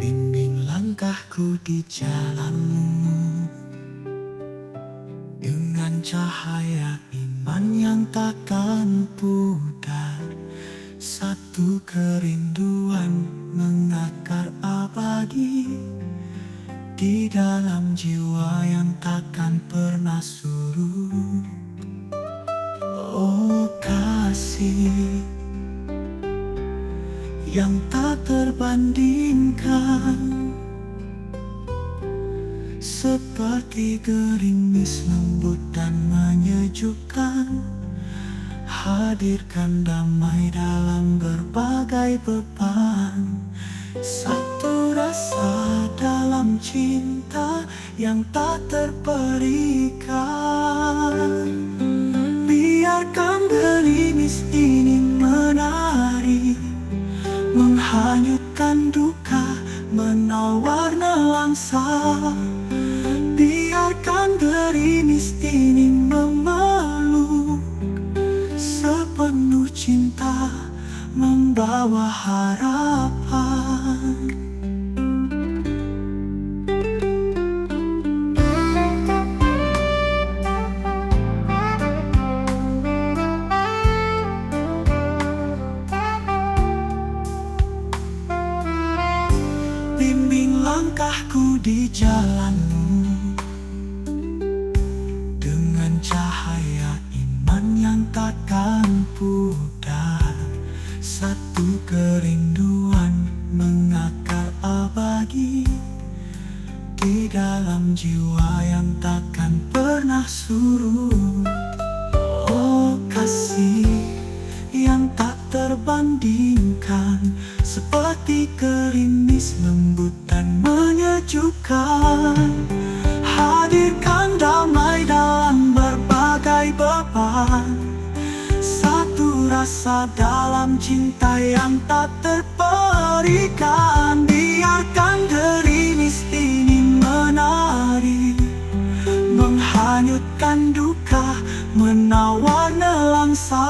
Bimbing langkahku di jalanmu dengan cahaya iman yang takkan pudar. Satu kerinduan mengakar abadi di dalam jiwa yang takkan pernah surut. Oh kasih yang tak terbandingkan, seperti gerimis lembut dan menyejukkan, hadirkan damai dalam berbagai beban. Satu rasa dalam cinta yang tak terperikan. Biarkan gerimis ini menari, menghanyutkan duka, menawar nelangsa. Biarkan gerimis ini memeluk, sepenuh cinta membawa harapan. Bimbing langkahku di jalanmu dengan cahaya iman yang takkan pudar. Satu kerinduan mengakar abadi di dalam jiwa yang takkan pernah surut. Oh kasih yang tak terbandingkan, seperti gerimis lembut dan menyejukkan, hadirkan damai dalam berbagai beban. Satu rasa dalam cinta yang tak terperikan. Biarkan gerimis ini menari, menghanyutkan duka, menawar nelangsa.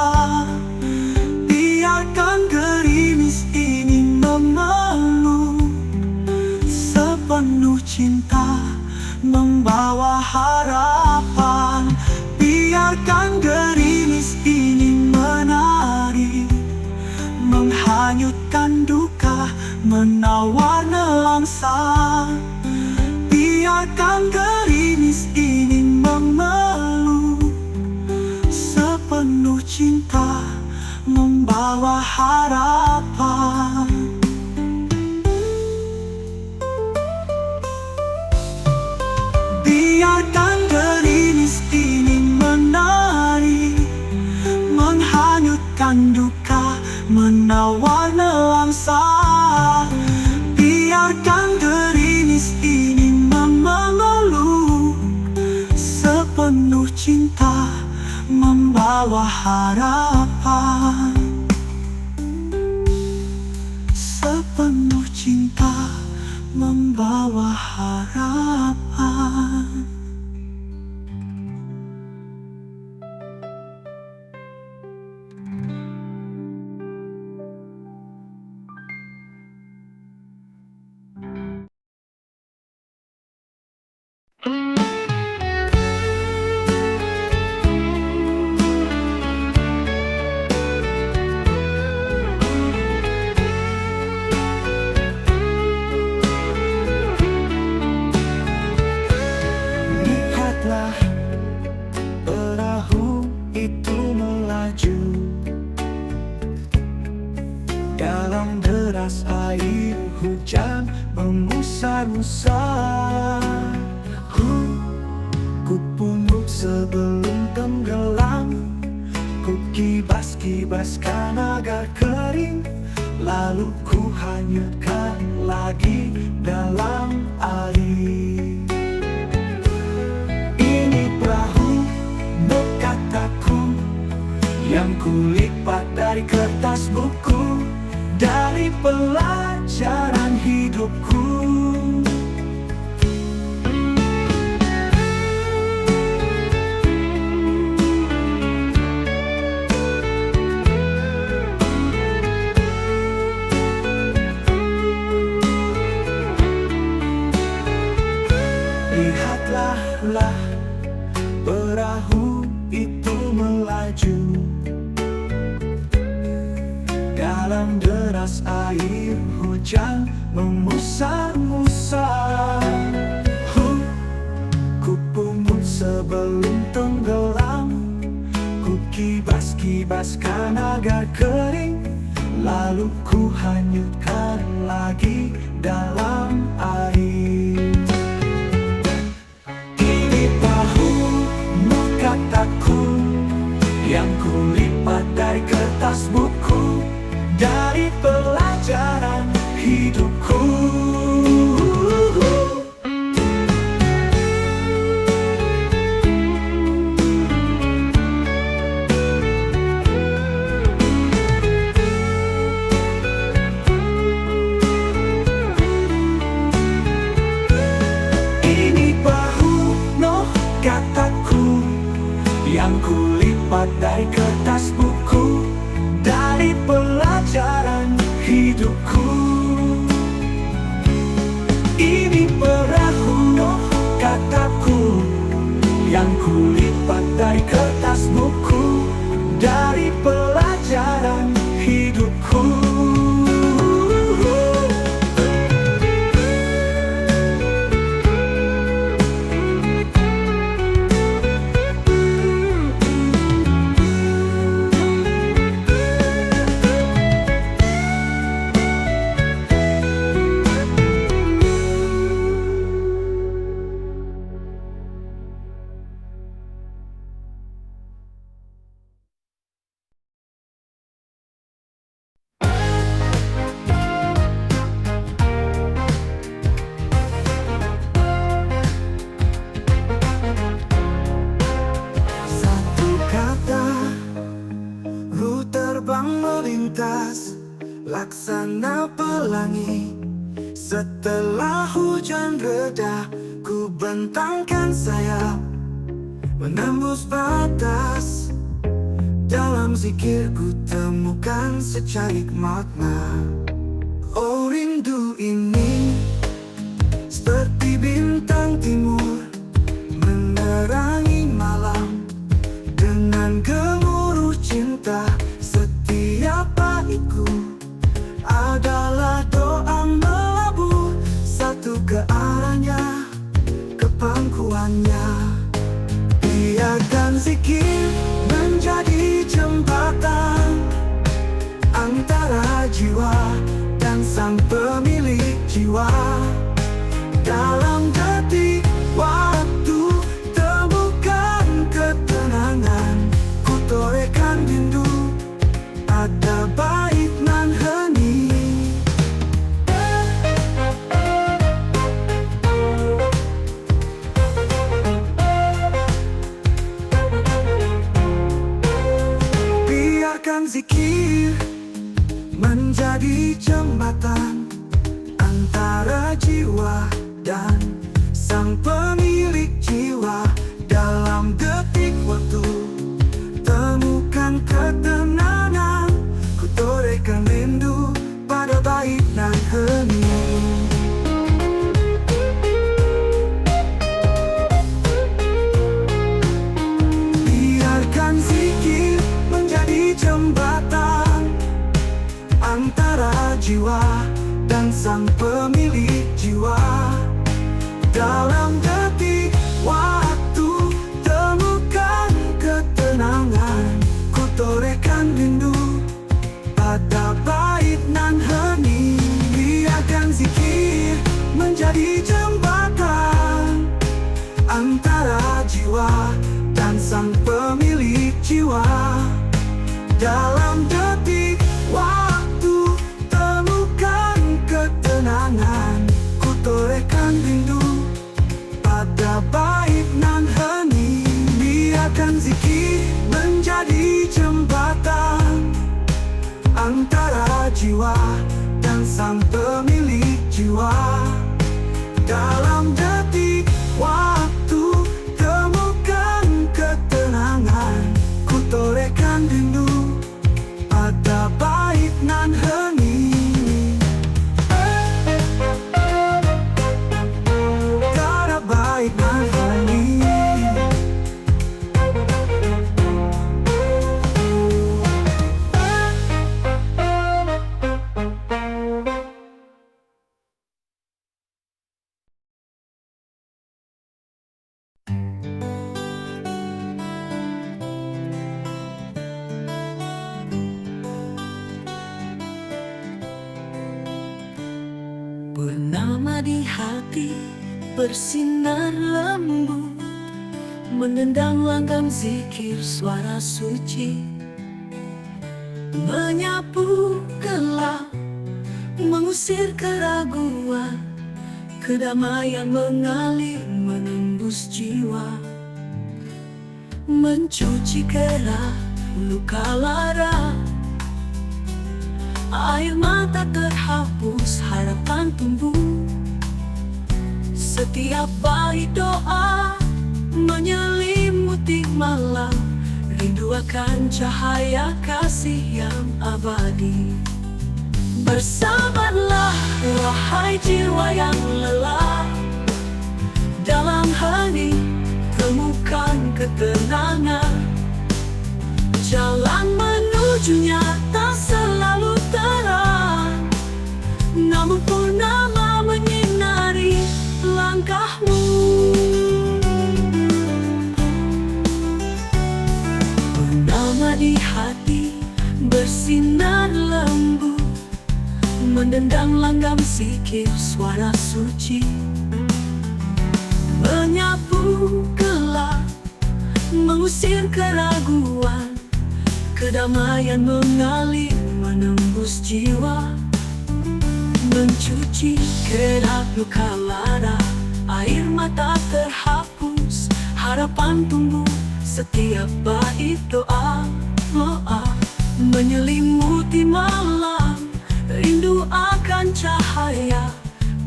Biarkan gerimis ini memeluk, sepenuh cinta membawa harapan. Biarkan gerimis ini menari, menghanyutkan duka, menawar nelangsa. Biarkan gerimis ini memeluk, sepenuh cinta membawa harapan. Biarkan gerimis ini menari, menghanyutkan duka, menawar nelangsa. Biarkan gerimis ini memeluk, sepenuh cinta membawa harapan. Sepenuh cinta membawa harapan. Perahu itu melaju dalam deras air hujan mengusar-usar. Ku punuk sebelum tenggelam, ku kibas-kibaskan agar kering, lalu ku hanyutkan lagi dalam air. Ini perahu kataku yang kulipat dari kertas buku, dari pelajaran hidupku. Sudahlah, perahu itu melaju dalam deras air hujan memusar-musar. Ku pungut sebelum tenggelam, ku kibas-kibaskan agar kering, lalu ku hanyutkan lagi dalam air. Ini perahu, kataku, yang kulipat dari kertas buku, dari pelajaran hidupku. Yang kulipat dari kertas buku, dari pelajaran hidupku. Ini perahu, kataku, yang kulipat dari kertas buku, dari pelajaran hidupku. Melintas laksana pelangi. Setelah hujan reda, ku bentangkan sayap menembus batas. Dalam zikir ku temukan secarik makna. Oh, rindu ini seperti bintang timur menerangi malam dengan gemuruh cinta. Setiap baitku adalah doa melabur satu ke arahnya, ke pangkuannya. Biarkan zikir menjadi jembatan antara jiwa dan sang pemilik jiwa. Dalam detik waktu temukan ketenangan, ku torehkan rindu ada bait nan hening. Biarkan zikir menjadi jembatan antara jiwa dan sang pemilik jiwa. Dalam detik waktu temukan ketenangan, ku torehkan rindu pada bait nan hening. Biarkan zikir menjadi jembatan antara jiwa dan sang pemilik jiwa. Dalam detik waktu temukan ketenangan, ku torehkan rindu pada bait nan hening. Biarkan zikir menjadi jembatan antara jiwa dan sang pemilik jiwa. Dalam detik waktu temukan ketenangan, ku torehkan rindu pada bait nan hening. Biarkan zikir menjadi jembatan antara jiwa dan sang pemilik jiwa. Dalam detik waktu temukan ketenangan, ku torehkan rindu Bernama di hati bersinar lembut, menendang langgam zikir suara suci, menyapu gelap, mengusir keraguan, kedamaian mengalir menembus jiwa, mencuci kerah luka lara. Air mata terhapus, harapan tumbuh. Setiap bait doa menyelimuti malam, rindu akan cahaya kasih yang abadi. Bersabarlah, wahai jiwa yang lelah. Dalam hening, temukan ketenangan. Jalan menujunya tak selalu terang, namun purnama menyinari langkahmu. Purnama di hati bersinar lembut, mendendang langgam zikir suara suci, menyapu gelap, mengusir keraguan, kedamaian mengalir menembus jiwa, mencuci kerah luka lara. Air mata terhapus, harapan tumbuh. Setiap bait doa menyelimuti malam, rindu akan cahaya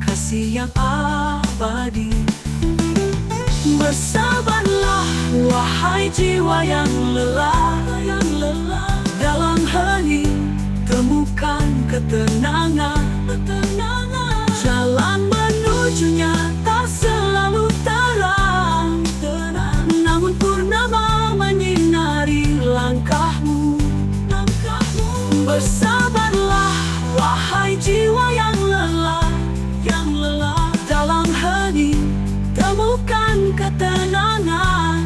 kasih yang abadi. Bersabarlah, wahai jiwa yang lelah. Dalam hening, temukan ketenangan. Jalan menujunya tak selalu terang, namun purnama menyinari langkahmu. Bersabarlah, wahai jiwa yang lelah. Dalam hening, temukan ketenangan.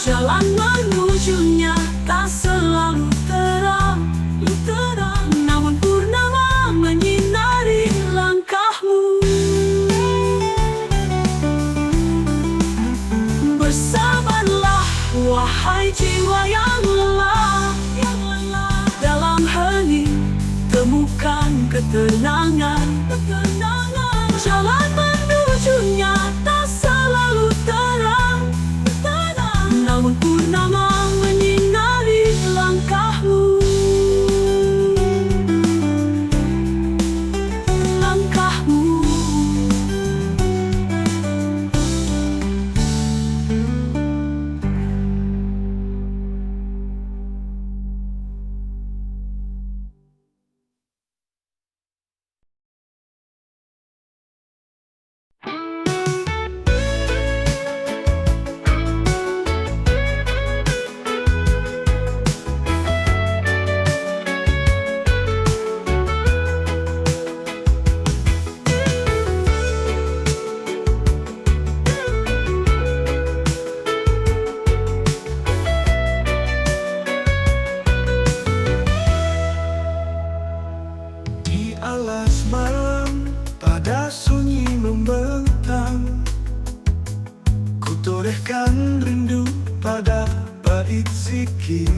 Jalan menujunya tak selalu terang, namun purnama menyinari langkahmu. Bersabarlah, wahai jiwa yang lelah. Dalam hening, temukan ketenangan. Jalan menujunya tak selalu terang, namun purnama menyinari langkahmu. Alas malam pada sunyi membentang, ku torehkan rindu pada bait zikir.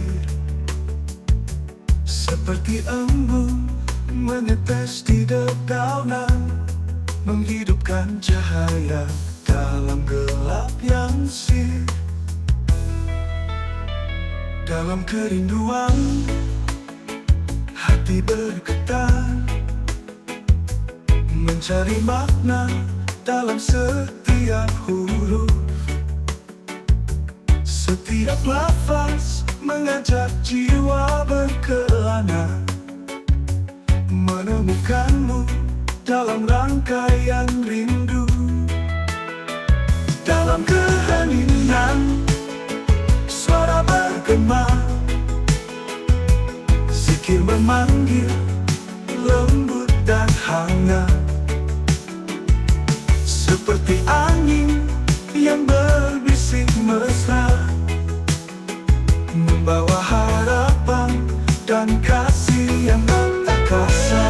Seperti embun menetes di dedaunan, menghidupkan cahaya dalam gelap yang sir. Dalam kerinduan hati bergetar, mencari makna dalam setiap huruf. Setiap lafaz mengajak jiwa berkelana, menemukanmu dalam rangkaian rindu. Dalam keheningan suara bergema, zikir memanggil lembut dan hangat. Seperti angin yang berbisik mesra, membawa harapan dan kasih yang tak terkasa.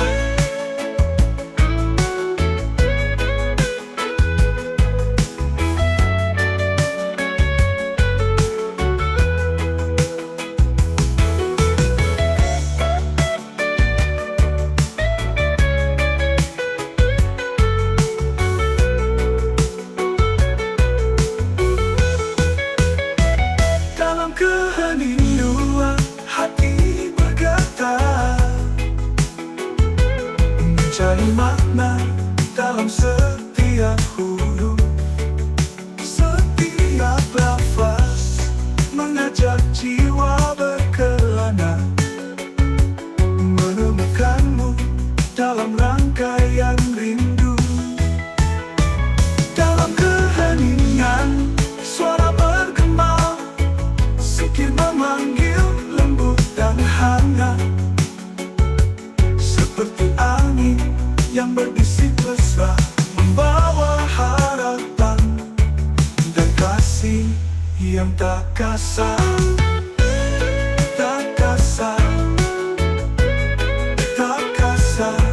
Mencari makna dalam setiap huruf, setiap lafaz mengajak jiwa berkelana, menemukanmu dalam rangkaian rindu. Dalam keheningan suara bergema, sikit memanggil lembut dan hangat, seperti angin yang berbisik mesra, membawa harapan dan kasih yang tak kasar. Tak kasar, tak kasar,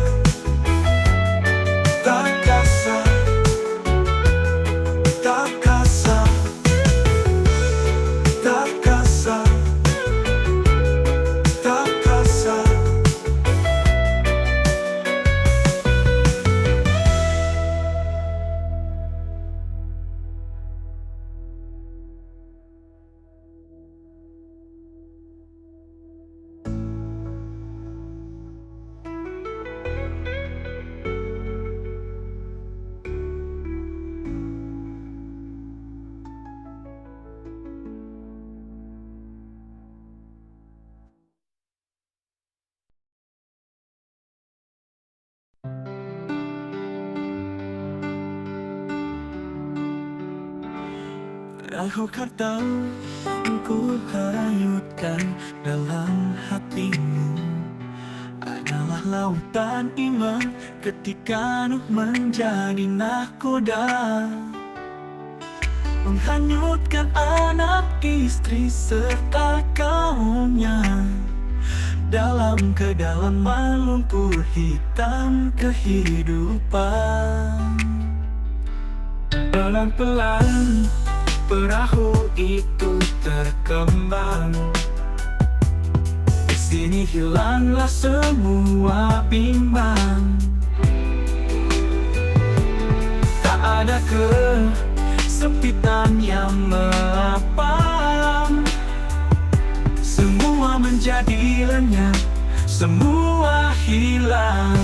tak kasar, tak kasar, tak kasar, tak kasar. Perahu kartal ku hanyutkan dalam hatimu adalah lautan iman ketika Nuh menjadi nahkoda, menghanyutkan anak istri serta kaumnya dalam kedalaman lumpur hitam kehidupan. Pelan-pelan perahu itu terkembang, di sini hilanglah semua bimbang. Tak ada kesempitan yang melapang, semua menjadi lenyap, semua hilang.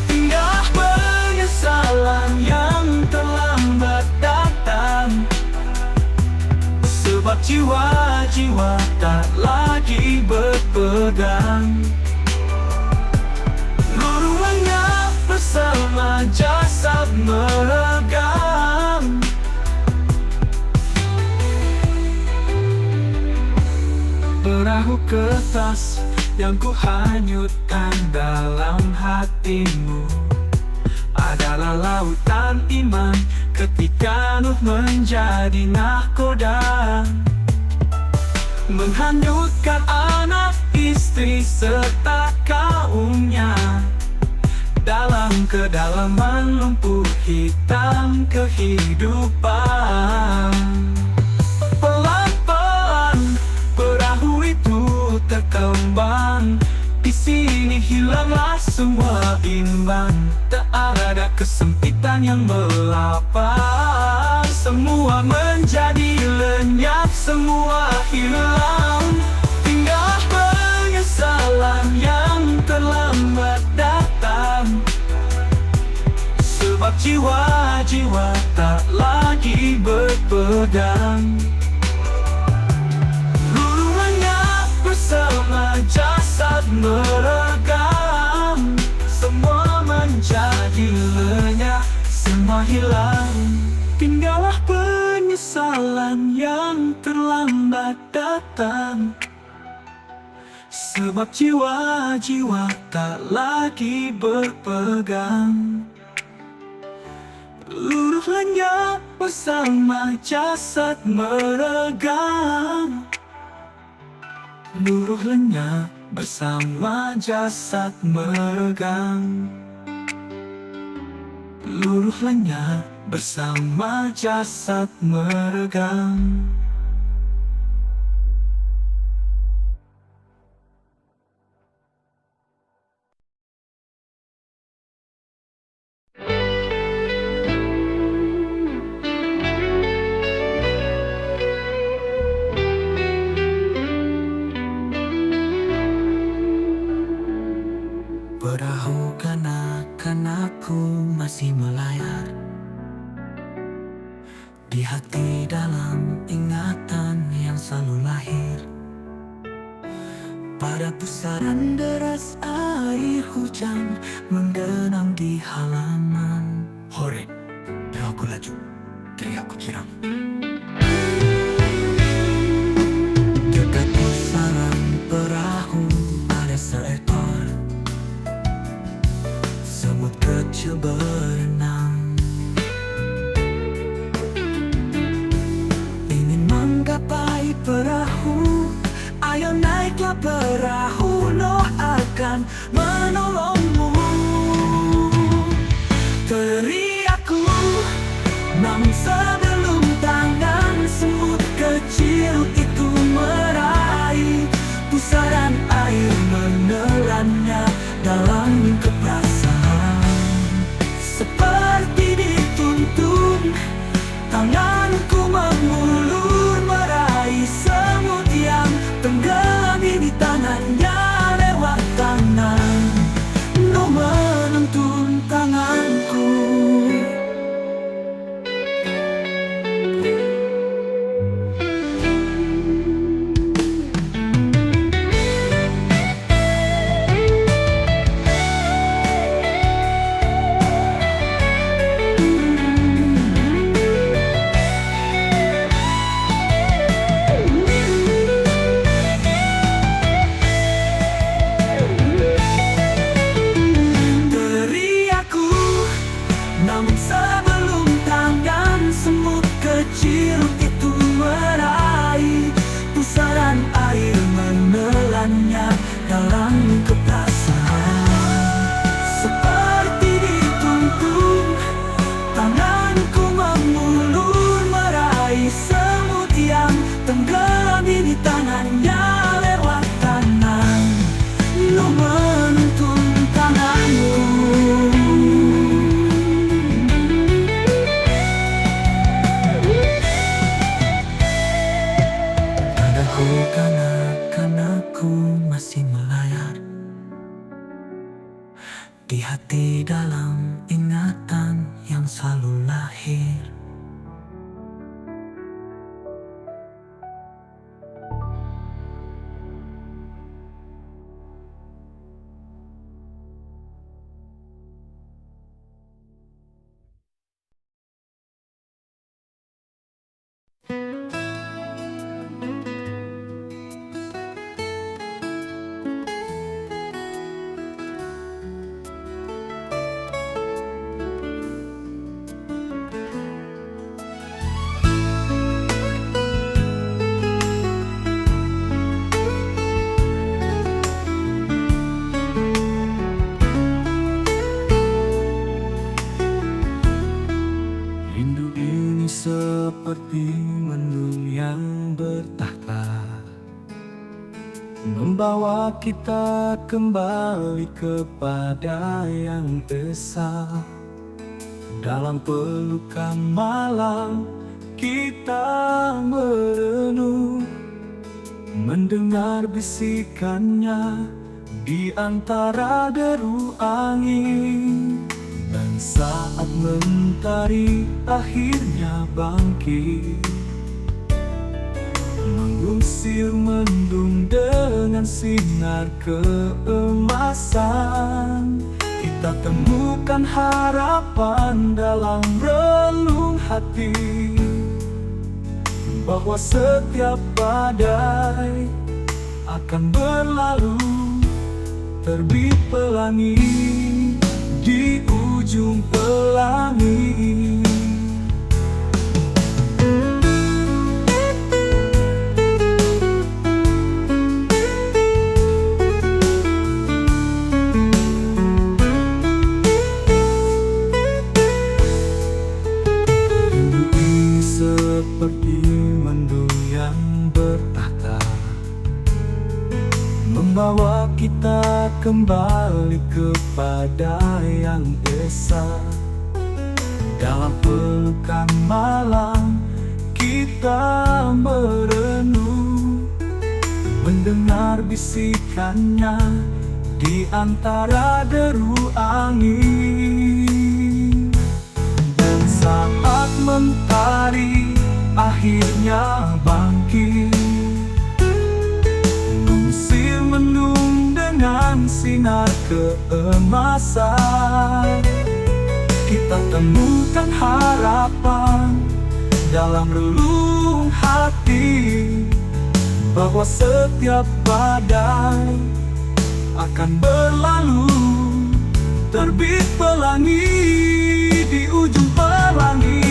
Tinggal penyesalan yang terlambat datang, sebab jiwa-jiwa tak lagi berpegang. Luruh lenyap bersama jasad meregang. Perahu kertas yang ku hanyutkan dalam hatimu adalah lautan iman ketika Nuh menjadi nahkoda, menghanyutkan anak istri serta kaumnya dalam kedalaman lumpur hitam kehidupan. Pelan-pelan perahu itu terkembang, di sini hilanglah semua imbang. Tak ada kesempitan yang melapang, semua menjadi lenyap, semua hilang. Tinggal penyesalan yang terlambat datang, sebab jiwa-jiwa tak lagi berpegang. Luruh lenyap bersama jasad meregang, semua menjadi lenyap, semua hilang. Tinggallah penyesalan yang terlambat datang, sebab jiwa-jiwa tak lagi berpegang. Luruh lenyap bersama jasad meregang, luruh lenyap bersama jasad meregang. Luruh lenyap bersama jasad meregang. Perahu kanak-kanakku masih melayar di hati dalam ingatan yang selalu lahir. Pada pusaran deras air hujan menggenang di halaman. Hore, perahuku laju, teriakku kirang. Dekat pusaran perahu ada seekor semut kecil berenang, ingin menggapai perahu. Ayo naiklah perahu, Noh akan menolongmu. Teriakku, namun sebelum tangan semut kecil itu meraih pusaran air, menelannya dalam keprasan. Seperti dituntun, tanganku mengulur meraih semut yang tenggelam di tangannya. Lewat tangan Noh menuntun tanganku. Namun sebelum tangan semut kecil itu meraih pusaran air, menelannya dalam keprasan. Seperti dituntun, tanganku mengulur meraih semut yang tenggelam di tangannya. Lewat tangan Noh menuntun tanganku. Kanak-kanakku masih melayar di hati dalam ingatan yang selalu lahir. Seperti mendung yang bertahta, membawa kita kembali kepada yang esa. Dalam pelukan malam kita merenung, mendengar bisikannya di antara deru angin. Dan saat mentari akhirnya bangkit, mengusir mendung dengan sinar keemasan, kita temukan harapan dalam relung hati, bahwa setiap badai akan berlalu, terbit pelangi di ujung pelangi. Bumi seperti mendung yang bertahta, membawa kita kembali kepada yang esa. Dalam pelukan malam kita merenung, mendengar bisikannya di antara deru angin. Dan saat mentari akhirnya bangkit, mengusir mendung dengan sinar keemasan, kita temukan harapan dalam relung hati, bahwa setiap badai akan berlalu. Terbit pelangi di ujung pelangi.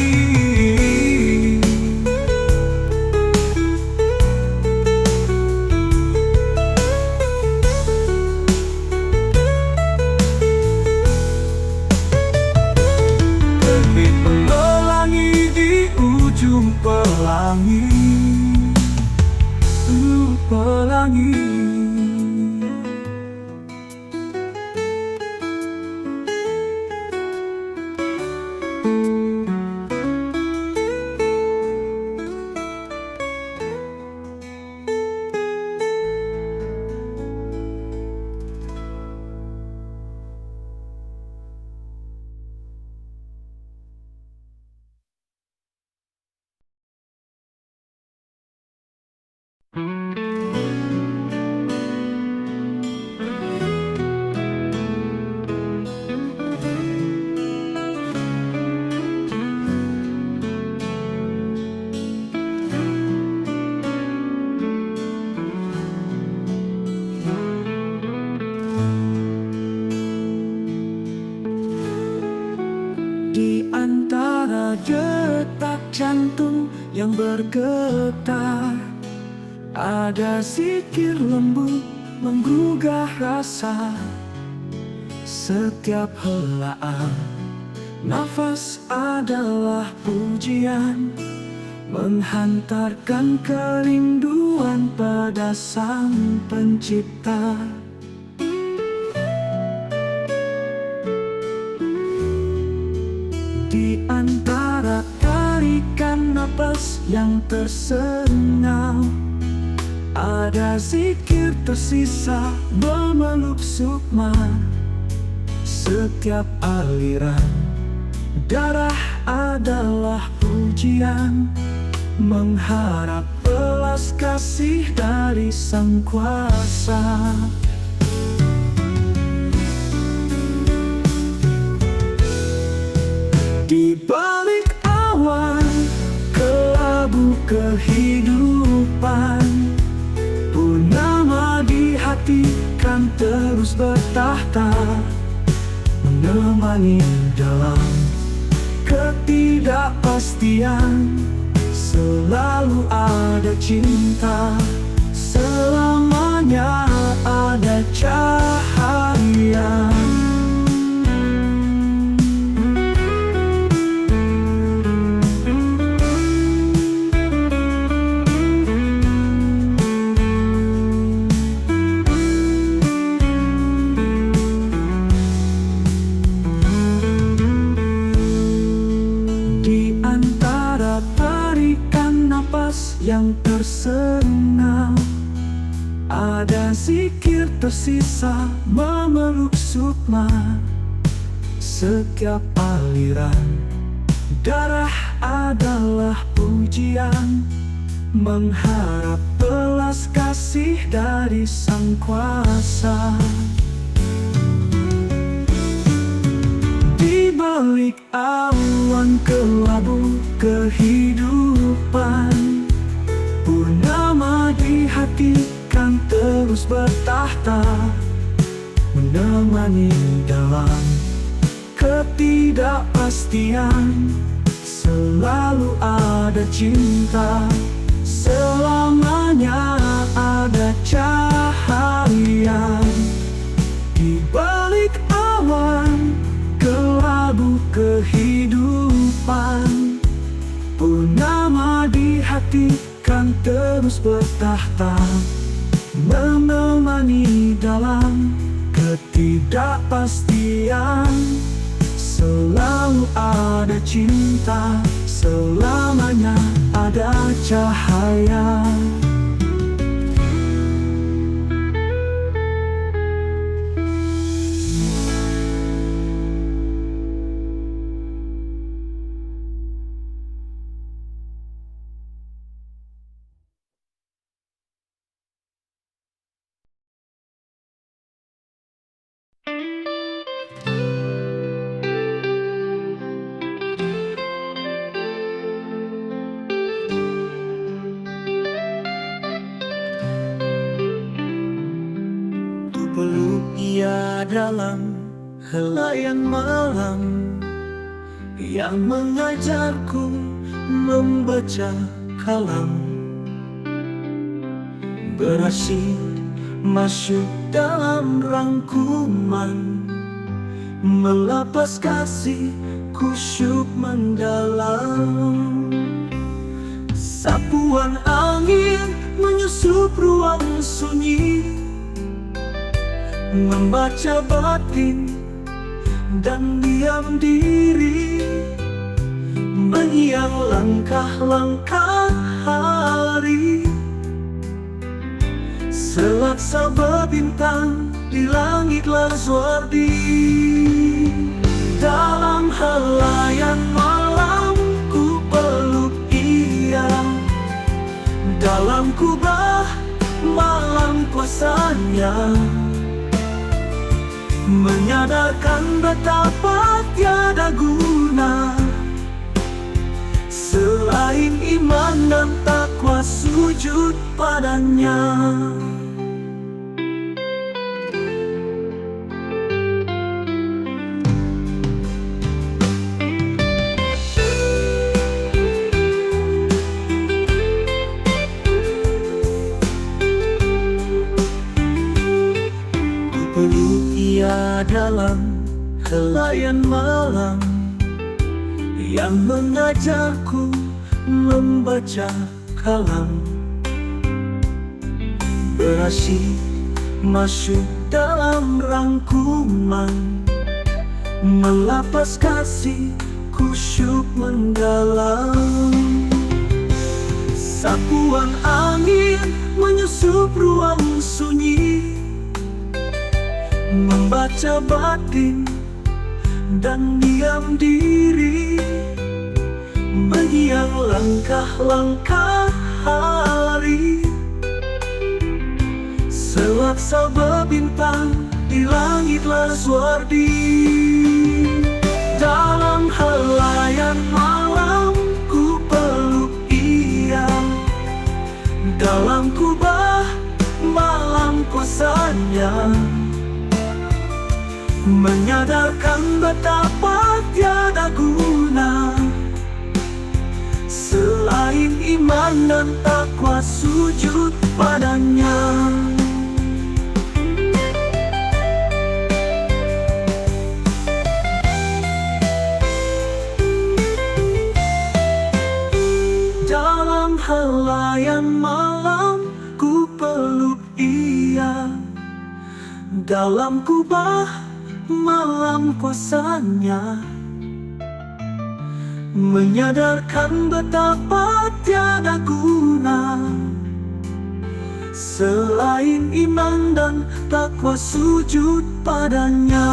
Terbit pelangi di ujung pelangi. Pelangi. Di antara detak jantung yang bergetar, ada zikir lembut menggugah rasa. Setiap helaan nafas adalah pujian, menghantarkan kerinduan pada Sang Pencipta. Di antara tarikan napas yang tersengal, ada zikir tersisa memeluk sukma. Setiap aliran darah adalah pujian, mengharap belas kasih dari Sang Kuasa. Di balik awan kelabu kehidupan, purnama di hati kan terus bertahta, menemani dalam ketidakpastian. Selalu ada cinta, selamanya ada cahaya. Yang tersengal, ada zikir tersisa memeluk sukma. Setiap aliran darah adalah pujian, mengharap belas kasih dari Sang Kuasa. Di balik awan kelabu kehidupan, purnama di hati kan terus bertahta, menemani dalam ketidakpastian. Selalu ada cinta, selamanya ada cahaya. Di balik awan kelabu kehidupan, purnama di hati kan terus bertahta, menemani dalam ketidakpastian. Selalu ada cinta, selamanya ada cahaya. dalam helaian malam yang mengajarku membaca kalam, berasyik masuk dalam rangkuman, melepas kasih kusyuk mendalam. Sapuan angin menyusup ruang sunyi, membaca batin dan diam diri, menyiang langkah-langkah hari. Selaksa berbintang di langit Lazuardi. Dalam helaian malam ku peluk ia, dalam kubah malam kuasanya, menyadarkan betapa tiada guna selain iman dan takwa sujud padanya. Peluk ia dalam helaian malam yang mengajarku membaca kalam, berasyik masuk dalam rangkuman, melepas kasih kusyuk mendalam. Sapuan angin menyusup ruang sunyi, membaca batin dan diam diri, menyiang langkah-langkah hari. Selaksa berbintang di langit Lazuardi. Dalam helaian malam ku peluk ia, dalam kubah malam kuasanya, menyadarkan betapa tiada guna selain iman dan takwa sujud padanya. Dalam helaian malam ku peluk ia, dalam kubah malam kuasanya, menyadarkan betapa tiada guna selain iman dan takwa sujud padanya.